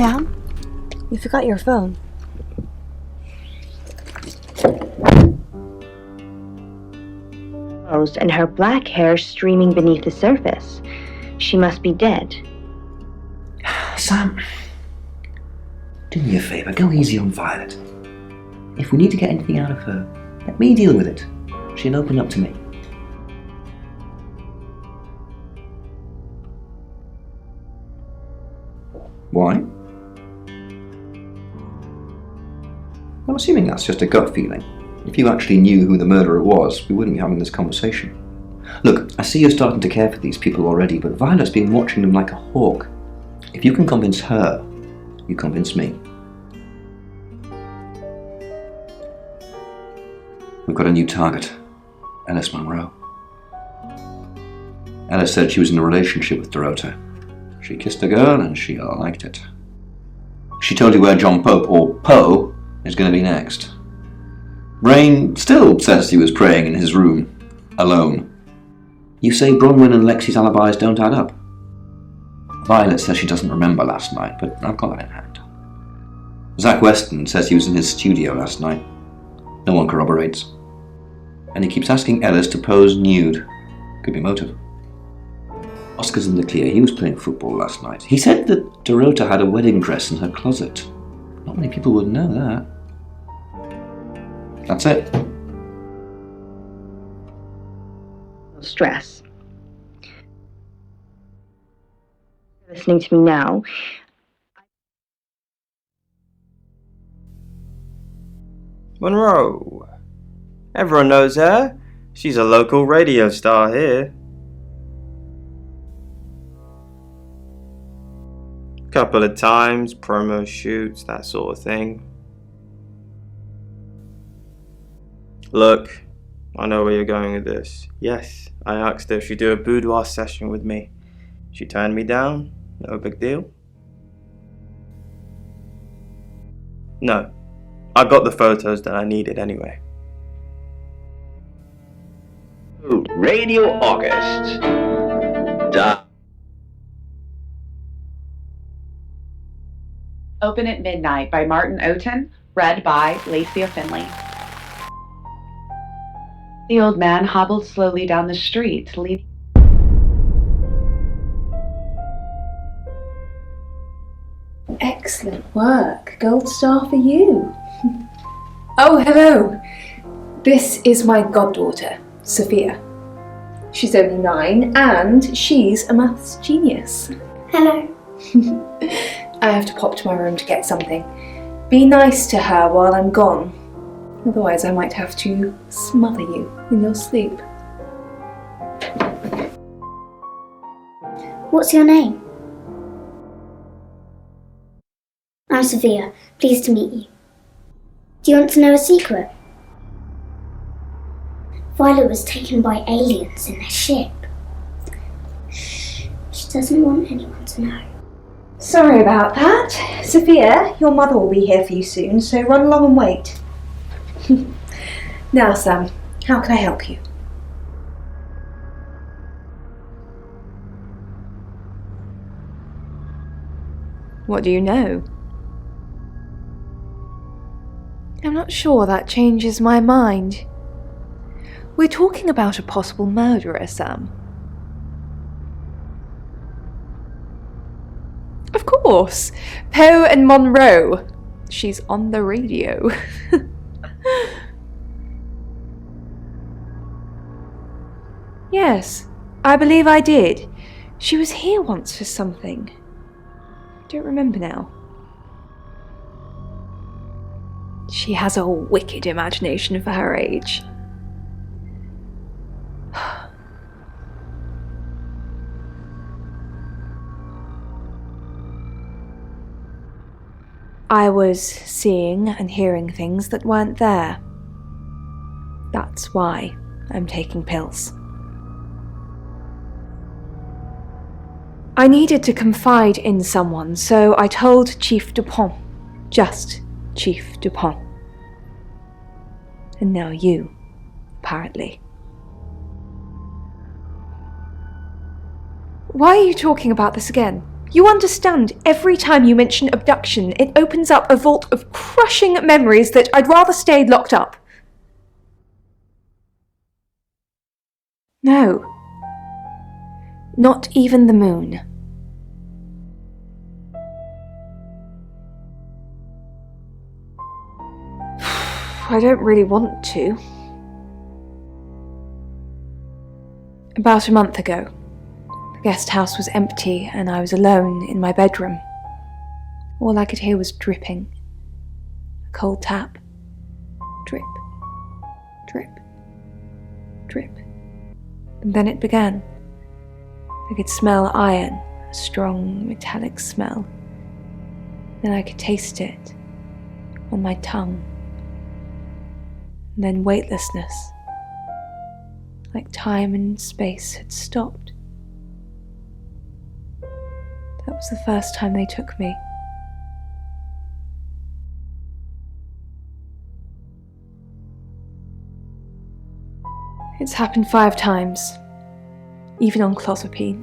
Sam, you forgot your phone. And her black hair streaming beneath the surface. She must be dead. Sam, do me a favour, go easy on Violet. If we need to get anything out of her, let me deal with it. She'll open up to me. Why? I'm assuming that's just a gut feeling. If you actually knew who the murderer was, we wouldn't be having this conversation. Look, I see you're starting to care for these people already, but Violet's been watching them like a hawk. If you can convince her, you convince me. We've got a new target, Ellis Monroe. Ellis said she was in a relationship with Dorota. She kissed a girl and she liked it. She told you where John Pope, or Poe, is going to be next. Rain still says he was praying in his room, alone. You say Bronwyn and Lexi's alibis don't add up. Violet says she doesn't remember last night, but I've got that in hand. Zach Weston says he was in his studio last night. No one corroborates. And he keeps asking Ellis to pose nude. Could be motive. Oscar's in the clear. He was playing football last night. He said that Dorota had a wedding dress in her closet. Not many people would know that. That's it. Stress. Listening to me now. Monroe. Everyone knows her. She's a local radio star here. Couple of times, promo shoots, that sort of thing. Look, I know where you're going with this. Yes, I asked her if she'd do a boudoir session with me. She turned me down. No big deal. No, I got the photos that I needed anyway. Radio August. Open at Midnight by Martin Oten, read by Lacia Finley. The old man hobbled slowly down the street, leading. Excellent work. Gold star for you. Oh, hello. This is my goddaughter, Sophia. She's only 9 and she's a maths genius. Hello. I have to pop to my room to get something. Be nice to her while I'm gone. Otherwise I might have to smother you in your sleep. What's your name? I'm Sophia. Pleased to meet you. Do you want to know a secret? Violet was taken by aliens in their ship. Shh. She doesn't want anyone to know. Sorry about that. Sophia, your mother will be here for you soon, so run along and wait. Now, Sam, how can I help you? What do you know? I'm not sure that changes my mind. We're talking about a possible murderer, Sam. Of course! Poe and Monroe. She's on the radio. Yes, I believe I did. She was here once for something. I don't remember now. She has a wicked imagination for her age. I was seeing and hearing things that weren't there. That's why I'm taking pills. I needed to confide in someone, so I told Chief Dupont. Just Chief Dupont. And now you, apparently. Why are you talking about this again? You understand, every time you mention abduction, it opens up a vault of crushing memories that I'd rather stay locked up. No. Not even the moon. I don't really want to. About a month ago, the guest house was empty and I was alone in my bedroom. All I could hear was dripping. A cold tap. Drip. Drip. Drip. And then it began. I could smell iron, a strong metallic smell. Then I could taste it on my tongue. And then weightlessness, like time and space had stopped. That was the first time they took me. It's happened 5 times, even on clozapine.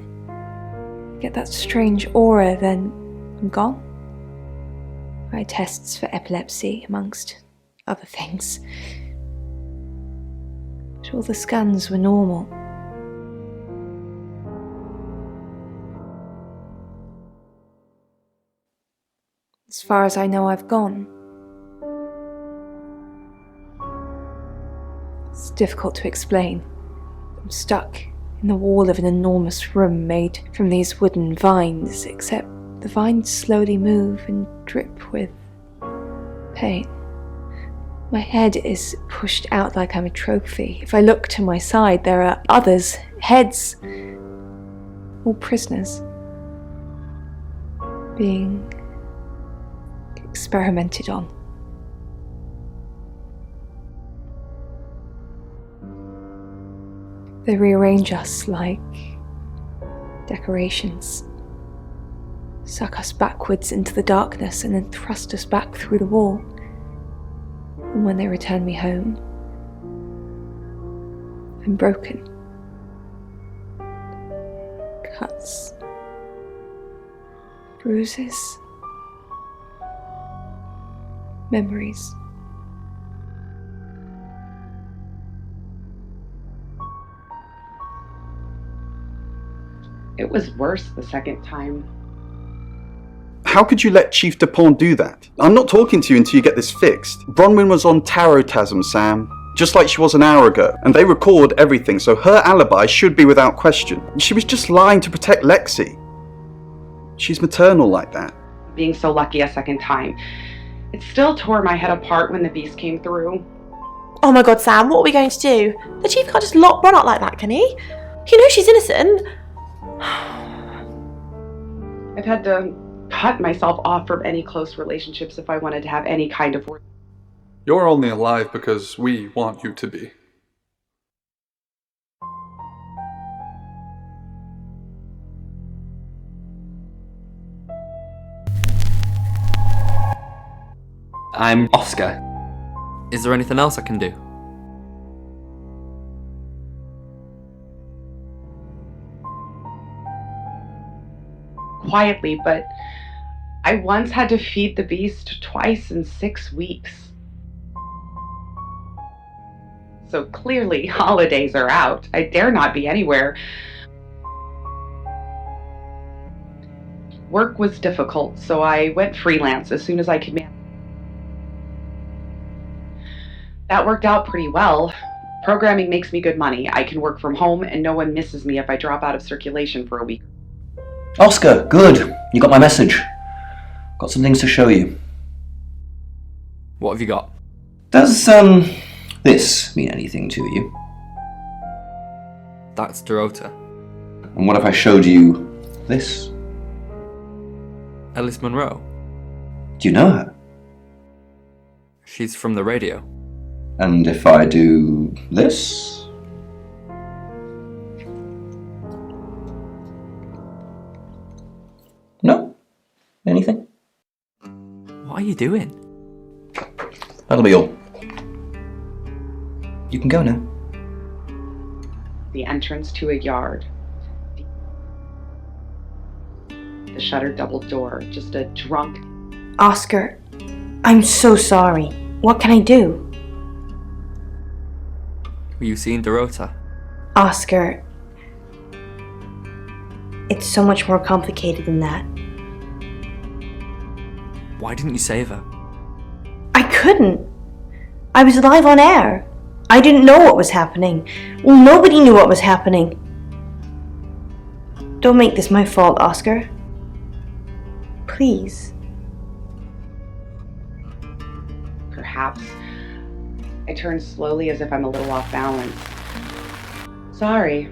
I get that strange aura, then I'm gone. I had tests for epilepsy, amongst other things. But all the scans were normal. As far as I know, I've gone. It's difficult to explain. I'm stuck in the wall of an enormous room made from these wooden vines, except the vines slowly move and drip with pain. My head is pushed out like I'm a trophy. If I look to my side, there are others, heads, all prisoners, being experimented on. They rearrange us like decorations, suck us backwards into the darkness and then thrust us back through the wall. And when they return me home, I'm broken. Cuts, bruises, memories. It was worse the second time. How could you let Chief Dupont do that? I'm not talking to you until you get this fixed. Bronwyn was on Tarotasm, Sam. Just like she was an hour ago. And they record everything, so her alibi should be without question. She was just lying to protect Lexi. She's maternal like that. Being so lucky a second time. It still tore my head apart when the beast came through. Oh my god, Sam, what are we going to do? The Chief can't just lock Bron up like that, can he? You know she's innocent. I've had to cut myself off from any close relationships if I wanted to have any kind of work. You're only alive because we want you to be. I'm Oscar. Is there anything else I can do? Quietly, but I once had to feed the beast twice in 6 weeks. So clearly holidays are out. I dare not be anywhere. Work was difficult, so I went freelance as soon as I could manage. That worked out pretty well. Programming makes me good money. I can work from home and no one misses me if I drop out of circulation for a week. Oscar, good. You got my message. Got some things to show you. What have you got? Does, this mean anything to you? That's Dorota. And what if I showed you this? Alice Monroe. Do you know her? She's from the radio. And if I do this? No? Anything? What are you doing? That'll be all. You can go now. The entrance to a yard. the shuttered double door, just a drunk. Oscar, I'm so sorry. What can I do? Were you seeing Dorota? Oscar, it's so much more complicated than that. Why didn't you save her? I couldn't. I was live on air. I didn't know what was happening. Well, nobody knew what was happening. Don't make this my fault, Oscar. Please. Perhaps. I turn slowly as if I'm a little off balance. Sorry,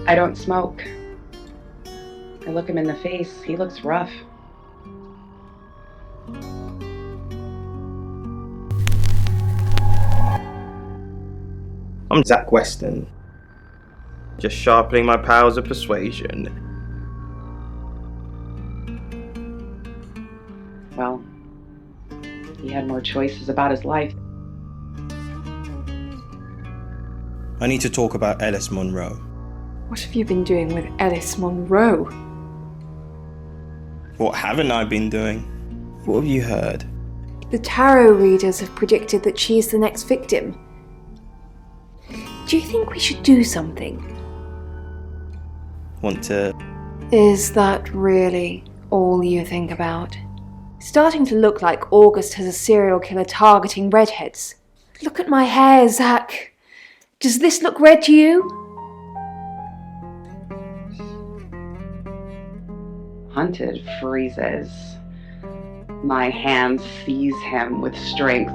I don't smoke. I look him in the face. He looks rough. I'm Zach Weston. Just sharpening my powers of persuasion. Well, he had more choices about his life. I need to talk about Ellis Monroe. What have you been doing with Ellis Monroe? What haven't I been doing? What have you heard? The tarot readers have predicted that she's the next victim. Do you think we should do something? Want to... Is that really all you think about? It's starting to look like August has a serial killer targeting redheads. Look at my hair, Zach. Does this look red to you? Hunted freezes. My hand seize him with strength.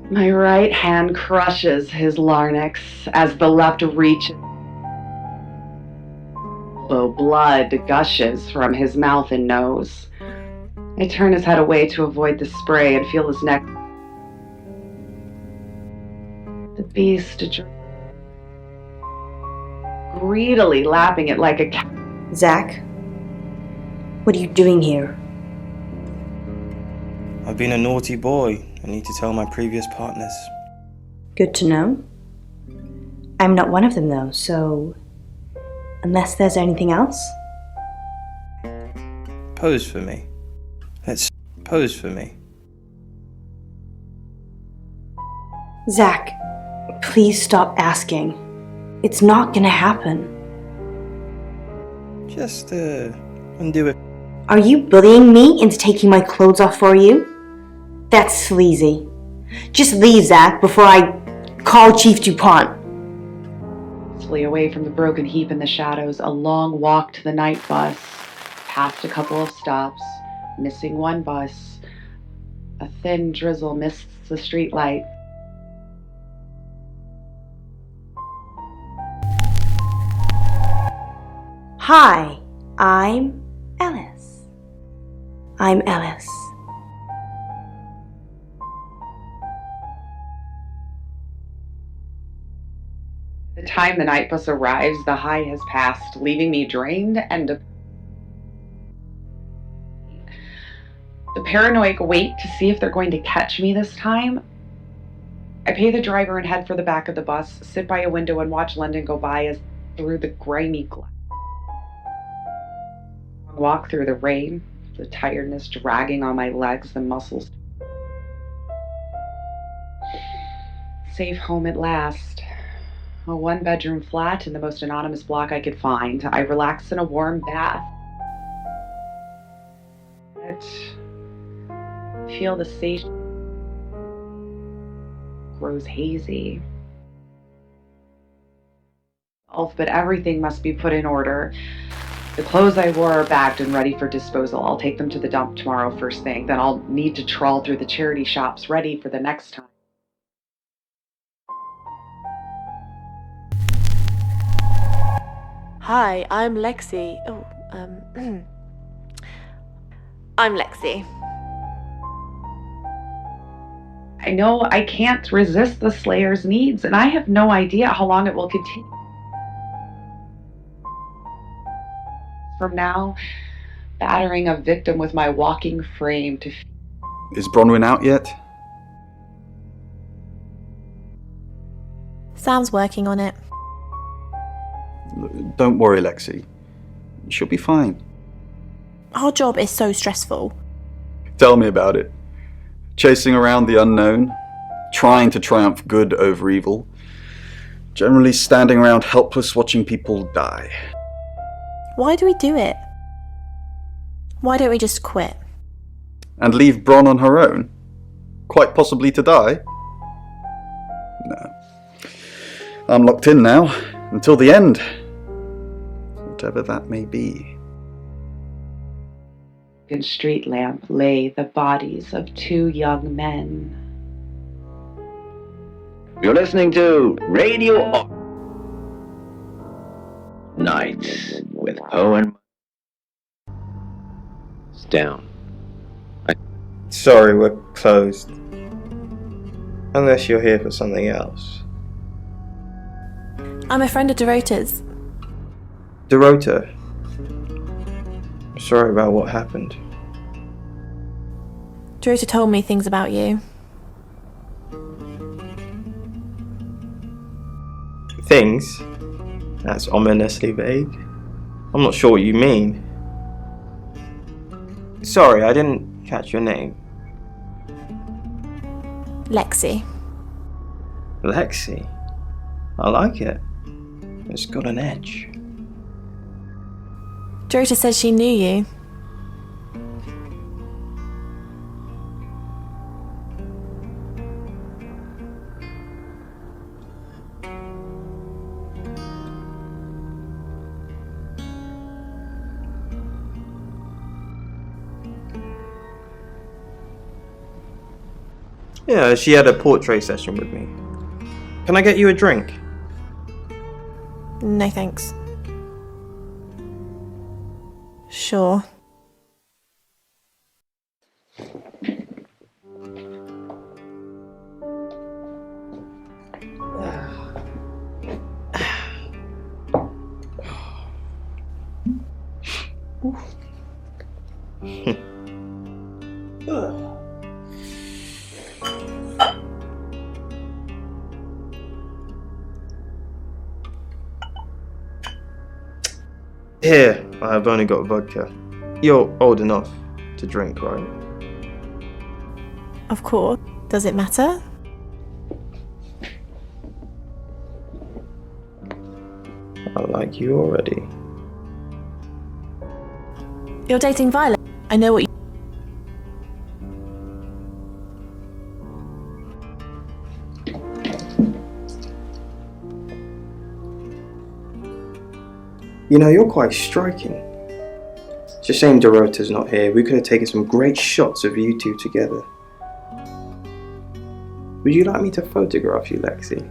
My right hand crushes his larynx as the left reaches. Though blood gushes from his mouth and nose. I turn his head away to avoid the spray and feel his neck. The beast greedily lapping it like a cat. Zach, what are you doing here? I've been a naughty boy. I need to tell my previous partners. Good to know. I'm not one of them though, so... Unless there's anything else? Pose for me. Let's pose for me. Zach, please stop asking. It's not gonna happen. Just, undo it. Are you bullying me into taking my clothes off for you? That's sleazy. Just leave, Zach, before I call Chief DuPont. Flee away from the broken heap in the shadows, a long walk to the night bus, past a couple of stops, missing one bus. A thin drizzle mists the street light. Hi, I'm Ellis. I'm Ellis. By the time the night bus arrives, the high has passed, leaving me drained and the paranoid wait to see if they're going to catch me this time. I pay the driver and head for the back of the bus, sit by a window and watch London go by as through the grimy glass. Walk through the rain, the tiredness dragging on my legs, the muscles. Safe home at last. A one-bedroom flat in the most anonymous block I could find. I relax in a warm bath. Feel the station grows hazy. But everything must be put in order. The clothes I wore are bagged and ready for disposal. I'll take them to the dump tomorrow first thing. Then I'll need to trawl through the charity shops ready for the next time. Hi, I'm Lexi. I'm Lexi. I know I can't resist the Slayer's needs, and I have no idea how long it will continue. From now, battering a victim with my walking frame to... Is Bronwyn out yet? Sam's working on it. Don't worry, Lexi. She'll be fine. Our job is so stressful. Tell me about it. Chasing around the unknown, trying to triumph good over evil, generally standing around helpless watching people die. Why do we do it? Why don't we just quit? And leave Bron on her own? Quite possibly to die? No. I'm locked in now, until the end. Whatever that may be. In street lamp lay the bodies of two young men. You're listening to Radio Nights with Poe and down. Sorry, we're closed. Unless you're here for something else. I'm a friend of Dorota's. Dorota. I'm sorry about what happened. Dorota told me things about you. Things? That's ominously vague. I'm not sure what you mean. Sorry, I didn't catch your name. Lexi. Lexi? I like it. It's got an edge. Dorota said she knew you. Yeah, she had a portrait session with me. Can I get you a drink? No thanks. Sure. Here, I've only got vodka. You're old enough to drink, right? Of course. Does it matter? I like you already. You're dating Violet. I know what you... You know, you're quite striking. It's a shame Dorota's not here. We could have taken some great shots of you two together. Would you like me to photograph you, Lexi?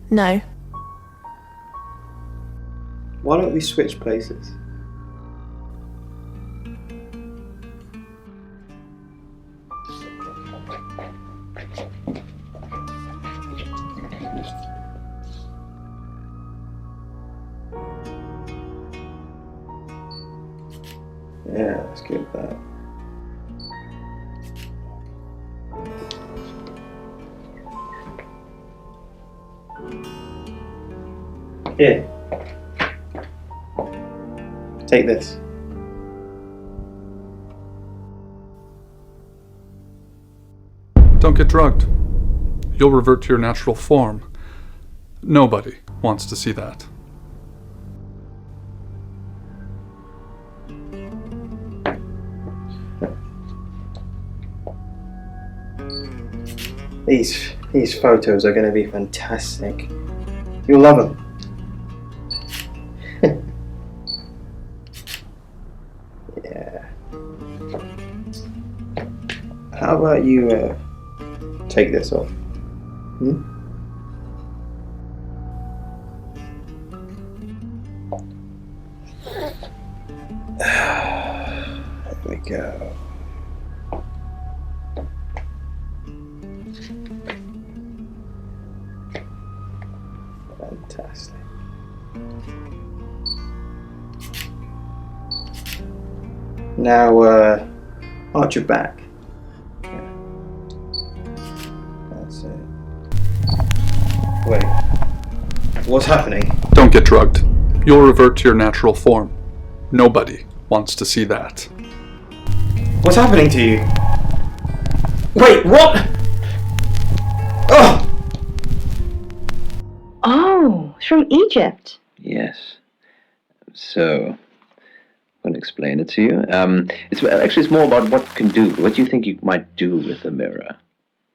No. Why don't we switch places? Yeah, let's get that. Here. Take this. Don't get drugged. You'll revert to your natural form. Nobody wants to see that. These photos are going to be fantastic. You'll love them. Yeah. How about you take this off? There we go. Fantastic. Now, arch your back. Yeah. That's it. Wait. What's happening? Don't get drugged. You'll revert to your natural form. Nobody wants to see that. What's happening to you? Wait, what? Oh! Oh, it's from Egypt. Yes. So, I'm going to explain it to you. It's more about what you can do. What do you think you might do with the mirror?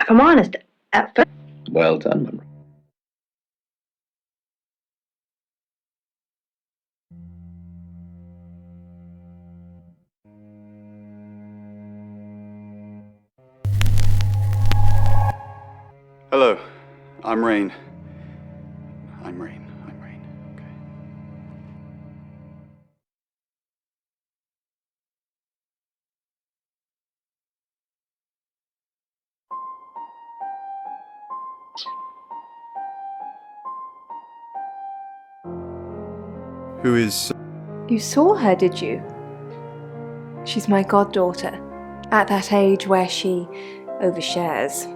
If I'm honest, at first. Well done, Monroe. Hello, I'm Rain. I'm Rain. Okay. Who is... You saw her, did you? She's my goddaughter, at that age where she overshares.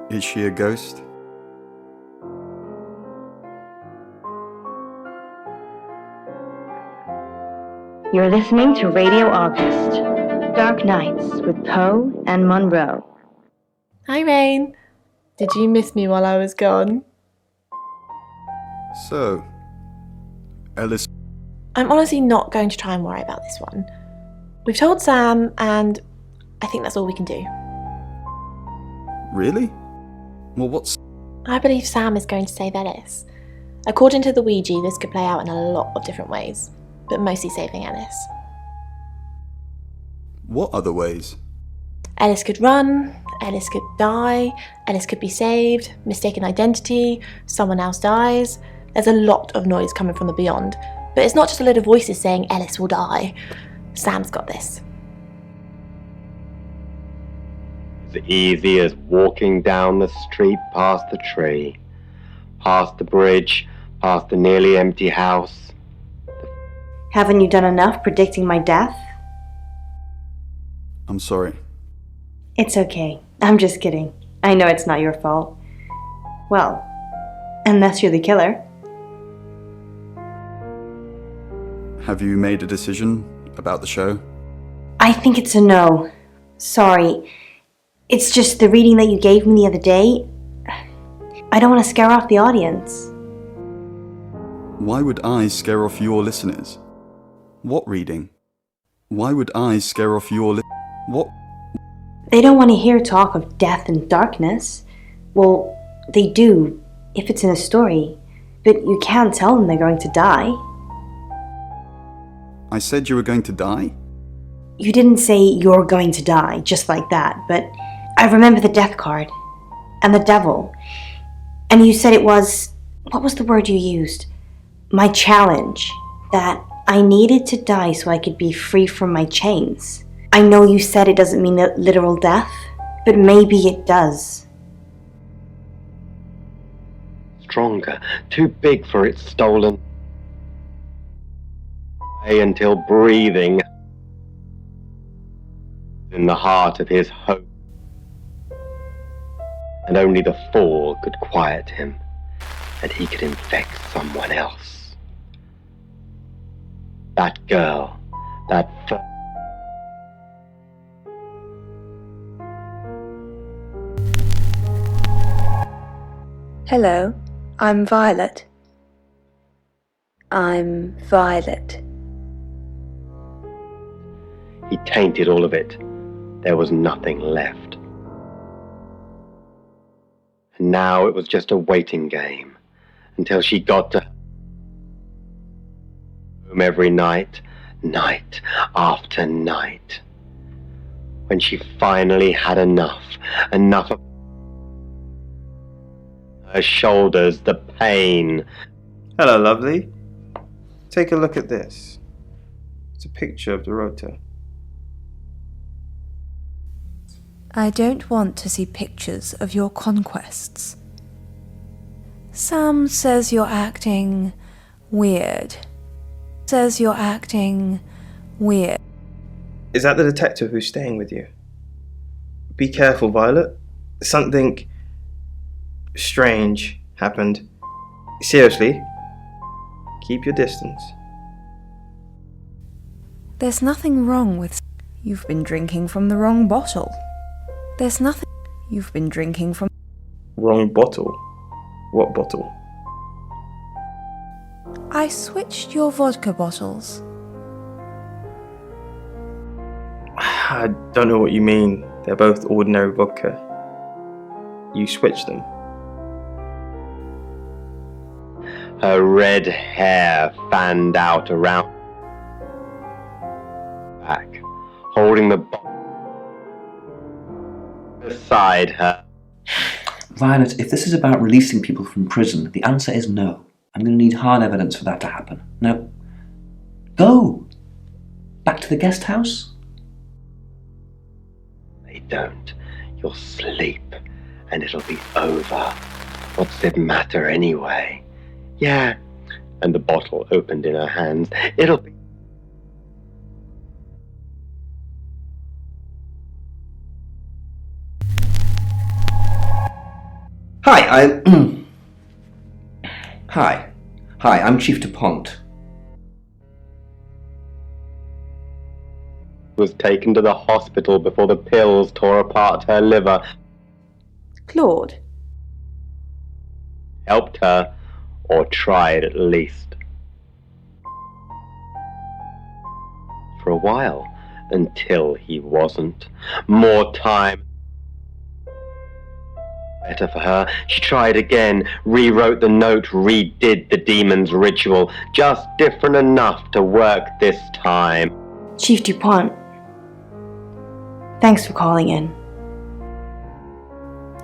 Is she a ghost? You're listening to Radio August. Dark Nights with Poe and Monroe. Hi, Rain. Did you miss me while I was gone? So, Ellis... I'm honestly not going to try and worry about this one. We've told Sam, and I think that's all we can do. Really? Well, what's... I believe Sam is going to save Ellis. According to the Ouija, this could play out in a lot of different ways, but mostly saving Ellis. What other ways? Ellis could run, Ellis could die, Ellis could be saved, mistaken identity, someone else dies. There's a lot of noise coming from the beyond, but it's not just a load of voices saying Ellis will die. Sam's got this. As easy as walking down the street past the tree, past the bridge, past the nearly empty house. Haven't you done enough predicting my death? I'm sorry. It's okay. I'm just kidding. I know it's not your fault. Well, unless you're the killer. Have you made a decision about the show? I think it's a no. Sorry. It's just the reading that you gave me the other day. I don't want to scare off the audience. Why would I scare off your listeners? What reading? Why would I scare off your What? They don't want to hear talk of death and darkness. Well, they do, if it's in a story. But you can't tell them they're going to die. I said you were going to die? You didn't say you're going to die, just like that, but I remember the death card. And the devil. And you said it was... What was the word you used? My challenge. That I needed to die so I could be free from my chains. I know you said it doesn't mean literal death, but maybe it does. Stronger, too big for its stolen. Until breathing in the heart of his hope. And only the fall could quiet him, and he could infect someone else. That girl, that Hello, I'm Violet. I'm Violet. He tainted all of it. There was nothing left. And now it was just a waiting game until she got to home every night, night after night. When she finally had enough of her shoulders, the pain. Hello, lovely. Take a look at this. It's a picture of Dorota. I don't want to see pictures of your conquests. Sam says you're acting weird. Says you're acting weird. Is that the detective who's staying with you? Be careful, Violet. Something strange happened. Seriously, Keep your distance. There's nothing wrong with... You've been drinking from the wrong bottle. There's nothing... You've been drinking from... Wrong bottle? What bottle? I switched your vodka bottles. I don't know what you mean. They're both ordinary vodka. You switched them. Her red hair fanned out around back, holding the bottle beside her. Violet, if this is about releasing people from prison, the answer is no. I'm going to need hard evidence for that to happen. Now, go! Back to the guest house? They don't. You'll sleep, and it'll be over. What's it matter anyway? Yeah. And the bottle opened in her hands. It'll be... Hi, Hi, I'm Chief DuPont. Was taken to the hospital before the pills tore apart her liver. Claude? Helped her, or tried at least. For a while, until he wasn't. More time. Better for her. She tried again, rewrote the note, redid the demon's ritual, just different enough to work this time. Chief DuPont, thanks for calling in.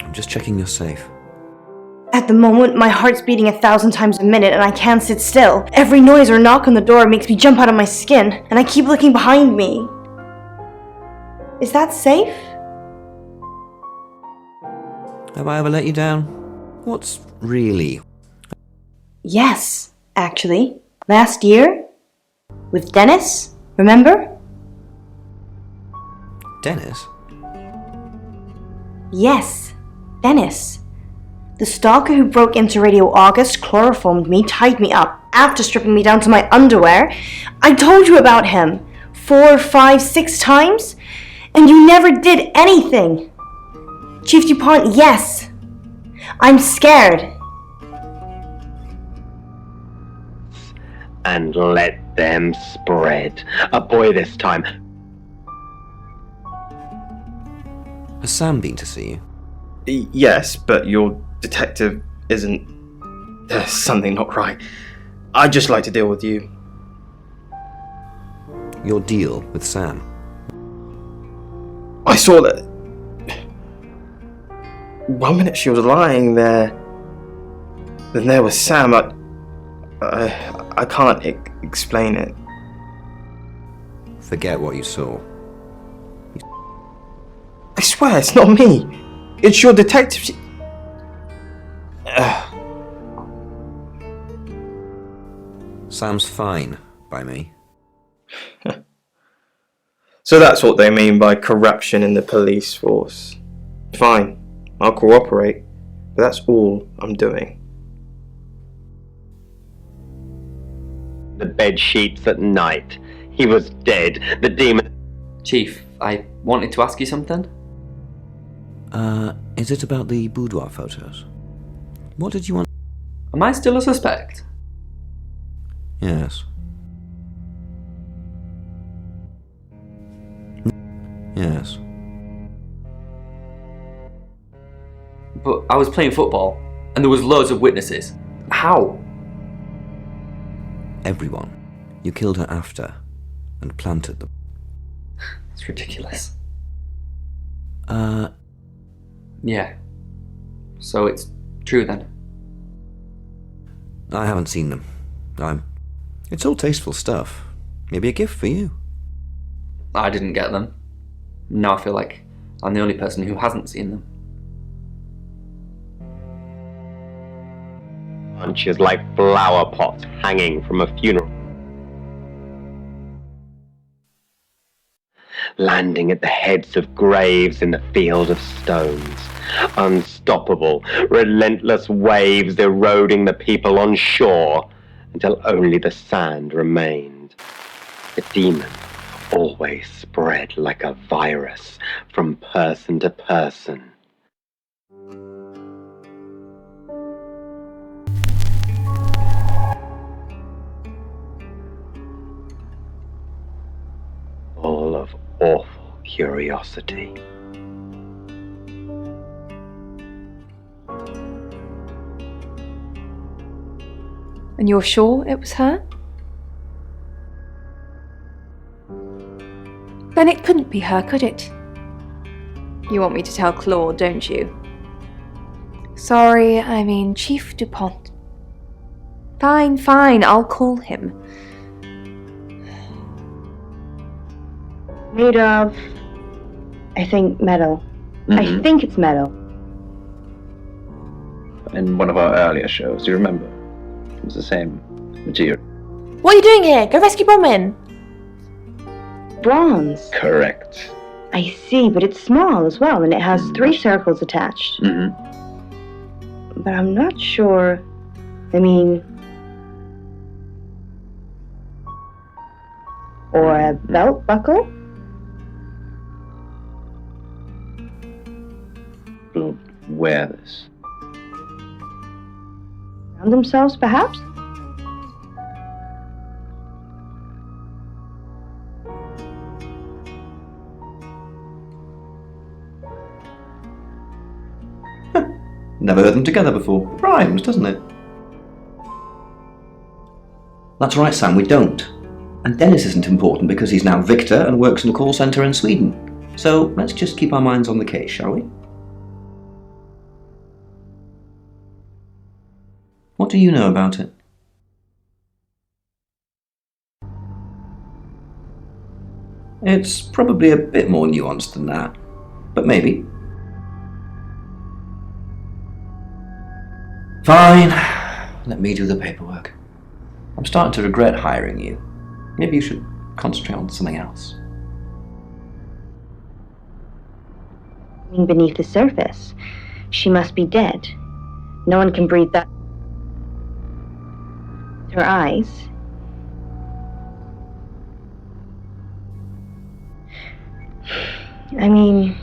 I'm just checking you're safe. At the moment, my heart's beating 1,000 times a minute and I can't sit still. Every noise or knock on the door makes me jump out of my skin, and I keep looking behind me. Is that safe? Have I ever let you down? What's really? Yes, actually. Last year? With Dennis, remember? Dennis? Yes, Dennis. The stalker who broke into Radio August, chloroformed me, tied me up, after stripping me down to my underwear. I told you about him 4, 5, 6 times, and you never did anything. Chief DuPont, yes. I'm scared. And let them spread. A boy this time. Has Sam been to see you? Yes, but your detective isn't... There's something not right. I'd just like to deal with you. Your deal with Sam? I saw that... 1 minute she was lying there. Then there was Sam. I can't explain it. Forget what you saw. I swear, it's not me. It's your detective. Sam's fine by me. So that's what they mean by corruption in the police force. Fine, I'll cooperate, but that's all I'm doing. The bed sheets at night. He was dead. The demon... Chief, I wanted to ask you something. Is it about the boudoir photos? What did you want? Am I still a suspect? Yes. Yes. But I was playing football, and there was loads of witnesses. How? Everyone. You killed her after, and planted them. It's ridiculous. Uh... Yeah. So it's true then? I haven't seen them. It's all tasteful stuff. Maybe a gift for you. I didn't get them. Now I feel like I'm the only person who hasn't seen them. Bunches like flower pots hanging from a funeral. Landing at the heads of graves in the field of stones. Unstoppable, relentless waves eroding the people on shore until only the sand remained. The demon always spread like a virus from person to person. Full of awful curiosity. And you're sure it was her? Then it couldn't be her, could it? You want me to tell Claude, don't you? Sorry, I mean Chief DuPont. Fine, I'll call him. Made of, I think, metal. I think it's metal. In one of our earlier shows, do you remember? It was the same material. What are you doing here? Go rescue Bronwyn! Bronze. Correct. I see, but it's small as well, and it has 3 circles attached. But I'm not sure. I mean... Or a belt buckle? Will wear this. Around themselves, perhaps? Never heard them together before. Rhymes, doesn't it? That's right, Sam, we don't. And Dennis isn't important because he's now Victor and works in a call centre in Sweden. So let's just keep our minds on the case, shall we? What do you know about it? It's probably a bit more nuanced than that, but maybe. Fine, let me do the paperwork. I'm starting to regret hiring you. Maybe you should concentrate on something else. Beneath the surface, she must be dead. No one can breathe that. Her eyes. I mean...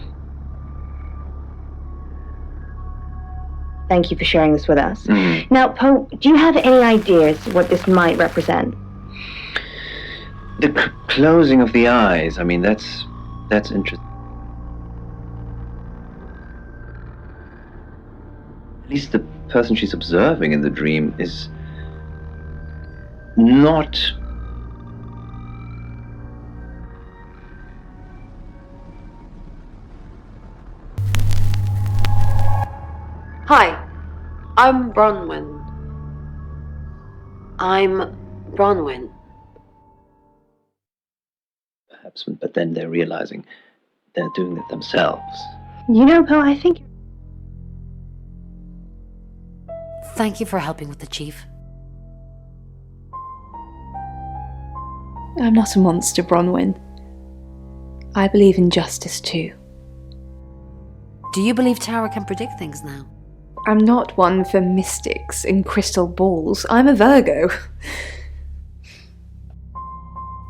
Thank you for sharing this with us. Now, Poe, do you have any ideas what this might represent? The closing of the eyes, I mean, that's interesting. At least the person she's observing in the dream is not... Hi, I'm Bronwyn. Perhaps, but then they're realizing they're doing it themselves. You know, Poe, I think... Thank you for helping with the chief. I'm not a monster, Bronwyn. I believe in justice too. Do you believe Tara can predict things now? I'm not one for mystics and crystal balls. I'm a Virgo.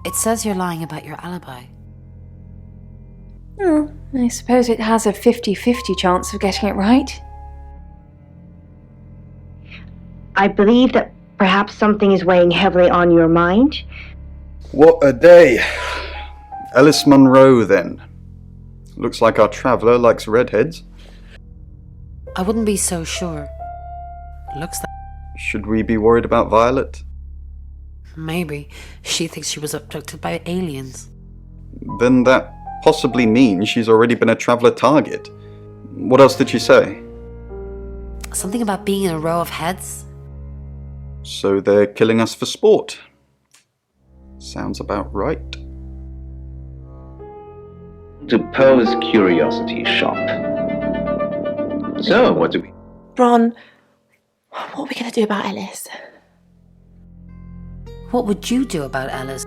It says you're lying about your alibi. Oh, I suppose it has a 50-50 chance of getting it right. I believe that perhaps something is weighing heavily on your mind. What a day. Alice Munro, then. Looks like our traveller likes redheads. I wouldn't be so sure. Looks like... Should we be worried about Violet? Maybe. She thinks she was abducted by aliens. Then that possibly means she's already been a traveller target. What else did she say? Something about being in a row of heads? So they're killing us for sport. Sounds about right. To Poe's curiosity shop. So, what do we... Bron, what are we going to do about Ellis? What would you do about Ellis?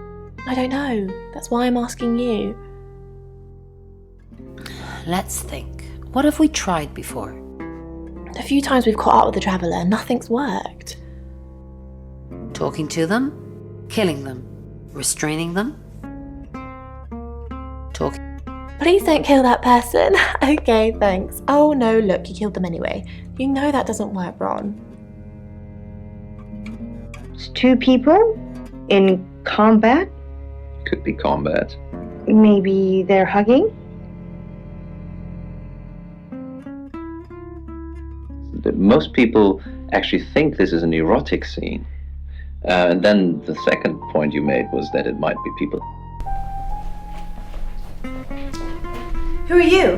I don't know. That's why I'm asking you. Let's think. What have we tried before? A few times we've caught up with the Traveller, nothing's worked. Talking to them? Killing them? Restraining them? Talking. Please don't kill that person. Okay, thanks. Oh no, look, you killed them anyway. You know that doesn't work, Ron. It's two people in combat? Could be combat. Maybe they're hugging? Most people actually think this is an erotic scene. And then the second point you made was that it might be people. Who are you?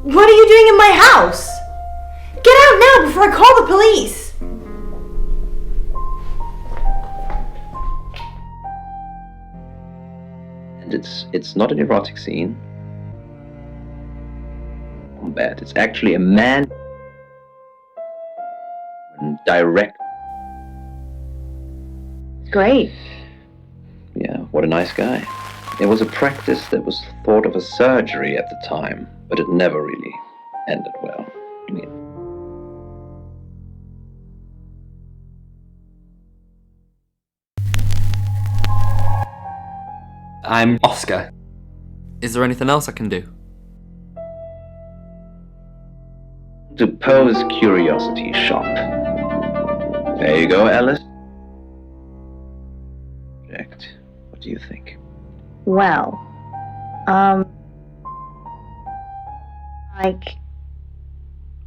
What are you doing in my house? Get out now before I call the police! And it's not an erotic scene. Combat. It's actually a man direct. Great. Yeah, what a nice guy. It was a practice that was thought of as surgery at the time, but it never really ended well. I mean, I'm Oscar. Is there anything else I can do? to Poe's Curiosity Shop. There you go, Alice. What do you think? Well, like,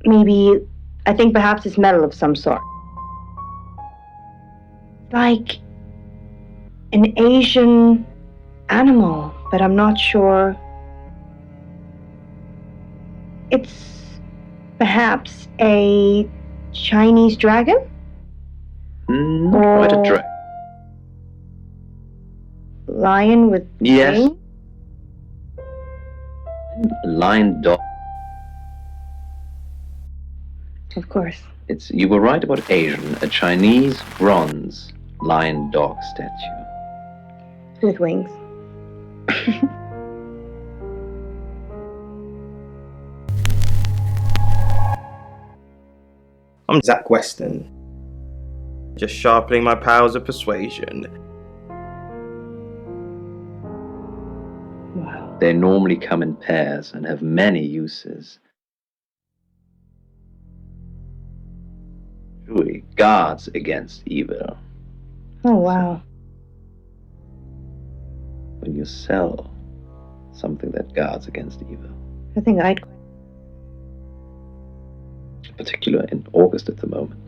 maybe, I think perhaps it's metal of some sort. Like an Asian animal, but I'm not sure. It's perhaps a Chinese dragon? Quite a dragon. Lion with Yes. wings? Lion dog. Of course. You were right about Asian, a Chinese bronze lion dog statue. With wings. I'm Zach Weston, just sharpening my powers of persuasion. They normally come in pairs and have many uses. Truly, guards against evil. Oh, wow. When you sell something that guards against evil, I think I'd. in particular in August at the moment.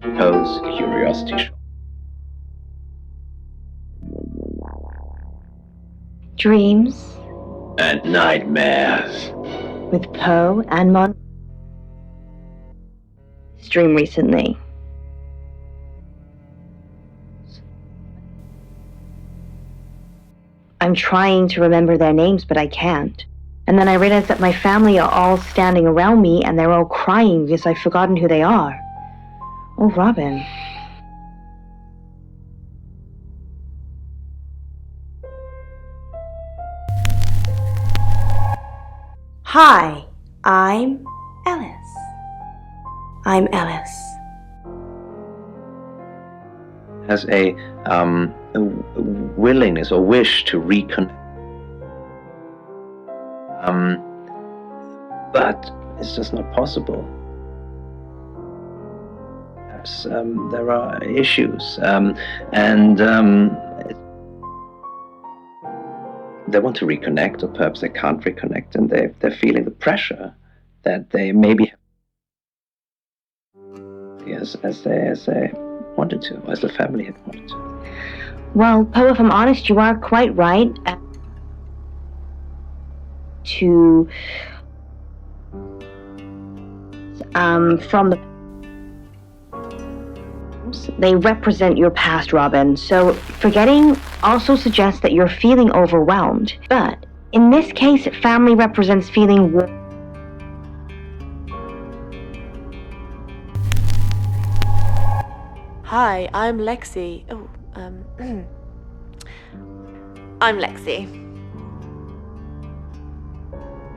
Poe's Curiosity Shop. Dreams And nightmares. with Poe and Mon. Stream recently. I'm trying to remember their names, but I can't. And then I realized that my family are all standing around me and they're all crying because I've forgotten who they are. Oh, Robin. Hi, I'm Alice. I'm Alice. Has a willingness or wish to reconnect. But it's just not possible. Perhaps there are issues, they want to reconnect, or perhaps they can't reconnect, and they're feeling the pressure that they maybe as they wanted to, as the family had wanted to. Well, Poe, if I'm honest, you are quite right. From the they represent your past, Robin. So forgetting also suggests that you're feeling overwhelmed. But in this case, family represents feeling Hi, I'm Lexi. Oh, I'm Lexi.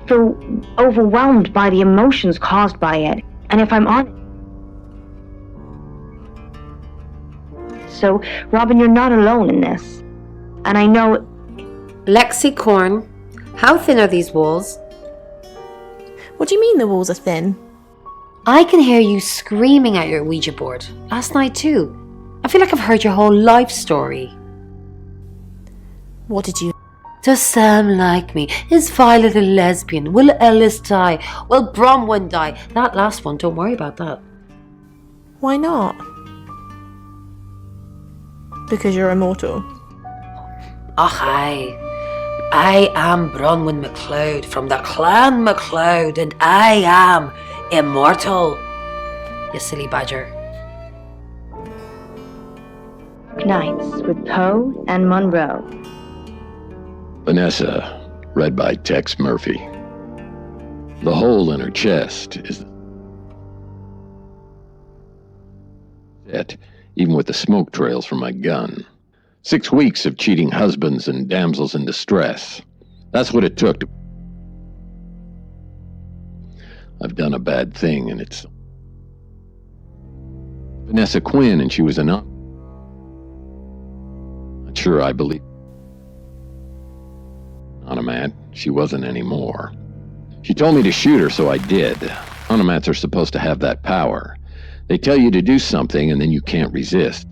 feel overwhelmed by the emotions caused by it. And if I'm honest, So, Robin, you're not alone in this. And I know... Lexicorn, how thin are these walls? What do you mean the walls are thin? I can hear you screaming at your Ouija board. Last night too. I feel like I've heard your whole life story. What did you... Does Sam like me? Is Violet a lesbian? Will Ellis die? Will Bronwyn die? That last one, don't worry about that. Why not? Because you're immortal. Och, I am Bronwyn MacLeod from the Clan MacLeod, and I am immortal. You silly badger. Nights with Poe and Monroe. Vanessa, read by Tex Murphy. The hole in her chest is set, even with the smoke trails from my gun. 6 weeks of cheating husbands and damsels in distress. That's what it took to... I've done a bad thing, and it's... Vanessa Quinn, and she was an... Not sure I believe... Onomat, she wasn't anymore. She told me to shoot her, so I did. Onomats are supposed to have that power. They tell you to do something, and then you can't resist.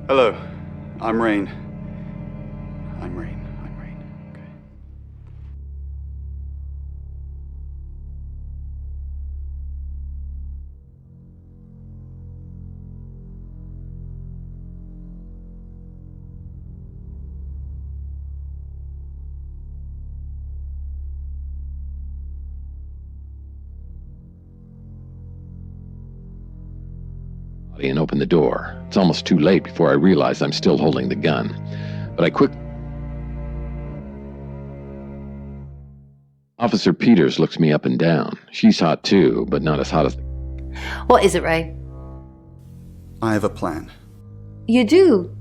Hello, I'm Rain. I'm Rain. Okay. And open the door. It's almost too late before I realize I'm still holding the gun. But I quick... Officer Peters looks me up and down. She's hot too, but not as hot as... What is it, Ray? I have a plan. You do?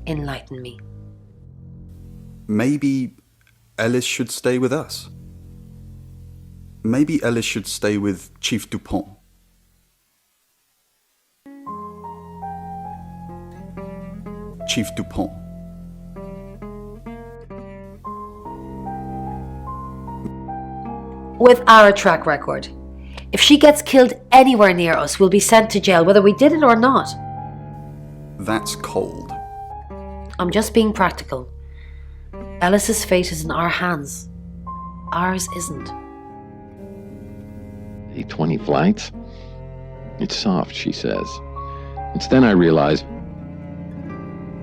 Enlighten me. Maybe Ellis should stay with us. Maybe Ellis should stay with Chief Dupont. Chief Dupont. With our track record, if she gets killed anywhere near us, we'll be sent to jail, whether we did it or not. That's cold. I'm just being practical. Ellis's fate is in our hands. Ours isn't. 20 flights? It's soft, she says. It's then I realize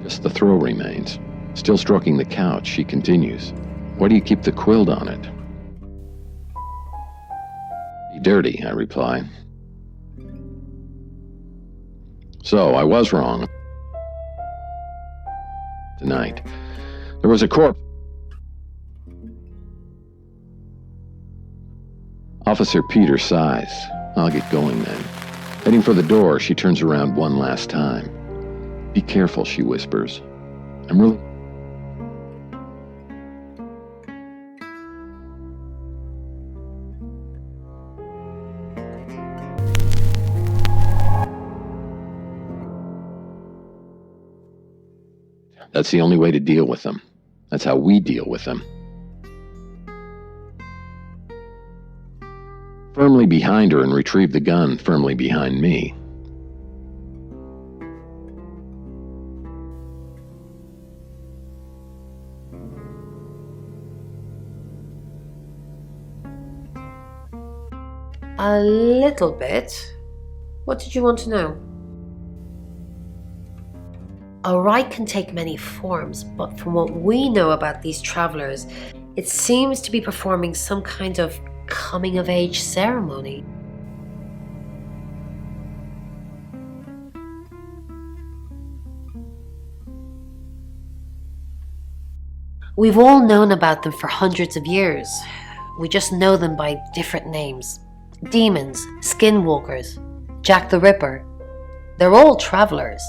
just the throw remains. Still stroking the couch, she continues. Why do you keep the quilt on it? Be dirty, I reply. So, I was wrong. Tonight, there was a corpse. Officer Peters sighs. I'll get going then. Heading for the door, she turns around one last time. Be careful, she whispers. I'm really... That's the only way to deal with them. That's how we deal with them. Firmly behind her and retrieve the gun firmly behind me. A little bit. What did you want to know? A rite can take many forms, but from what we know about these travelers, it seems to be performing some kind of coming-of-age ceremony. We've all known about them for hundreds of years. We just know them by different names. Demons, skinwalkers, Jack the Ripper. They're all travelers.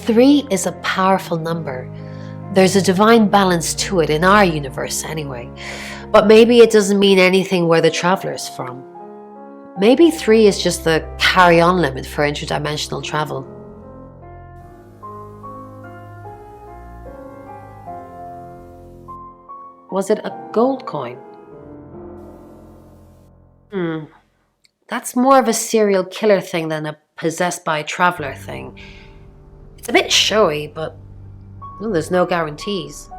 3 is a powerful number. There's a divine balance to it in our universe anyway. But maybe it doesn't mean anything where the traveler's from. Maybe 3 is just the carry-on limit for interdimensional travel. Was it a gold coin? That's more of a serial killer thing than a possessed by a traveler thing. It's a bit showy, but well, there's no guarantees.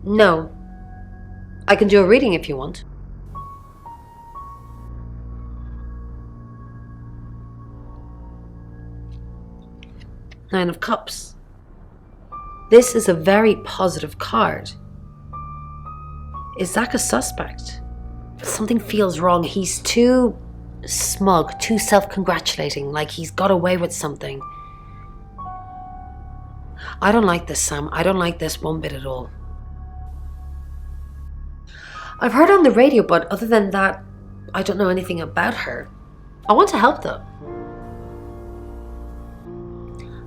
No. I can do a reading if you want. Nine of Cups. This is a very positive card. Is Zach a suspect? Something feels wrong. He's too smug, too self-congratulating, like he's got away with something. I don't like this, Sam. I don't like this one bit at all. I've heard on the radio, but other than that, I don't know anything about her. I want to help though.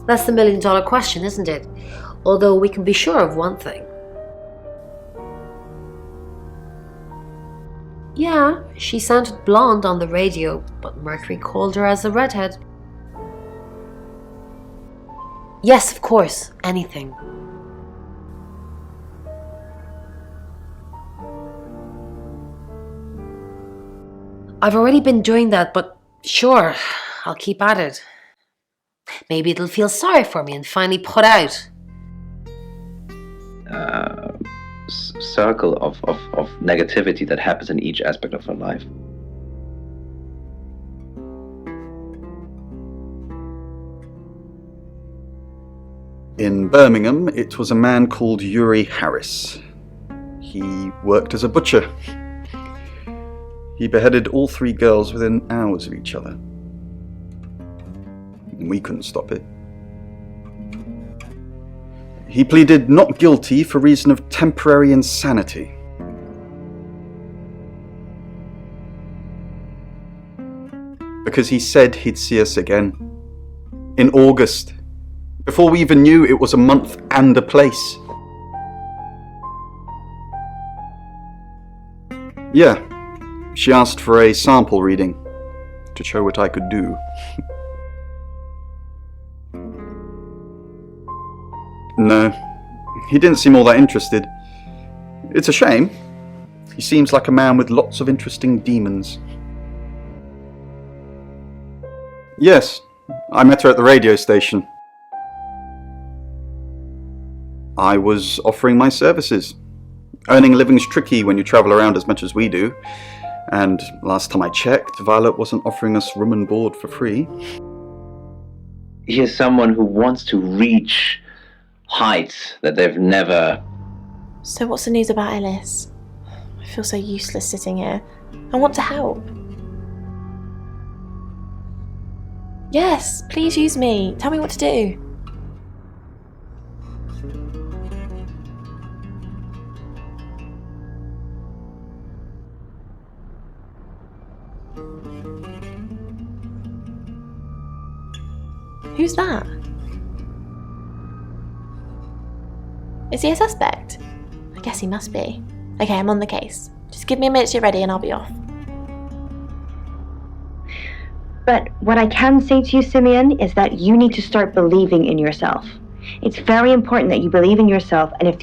That's the million-dollar question, isn't it? Although we can be sure of one thing. Yeah, she sounded blonde on the radio, but Mercury called her as a redhead. Yes, of course, anything. I've already been doing that, but sure, I'll keep at it. Maybe it'll feel sorry for me and finally put out. Circle of negativity that happens in each aspect of her life. In Birmingham, it was a man called Yuri Harris. He worked as a butcher. He beheaded all 3 girls within hours of each other. We couldn't stop it. He pleaded not guilty for reason of temporary insanity. Because he said he'd see us again. In August. Before we even knew it was a month and a place. Yeah, she asked for a sample reading to show what I could do. No, he didn't seem all that interested. It's a shame. He seems like a man with lots of interesting demons. Yes, I met her at the radio station. I was offering my services. Earning a living's tricky when you travel around as much as we do. And last time I checked, Violet wasn't offering us room and board for free. Here's someone who wants to reach heights that they've never... So what's the news about Ellis? I feel so useless sitting here. I want to help. Yes, please use me. Tell me what to do. Who's that? Is he a suspect? I guess he must be. Okay, I'm on the case. Just give me a minute to get ready and I'll be off. But what I can say to you, Simeon, is that you need to start believing in yourself. It's very important that you believe in yourself, and if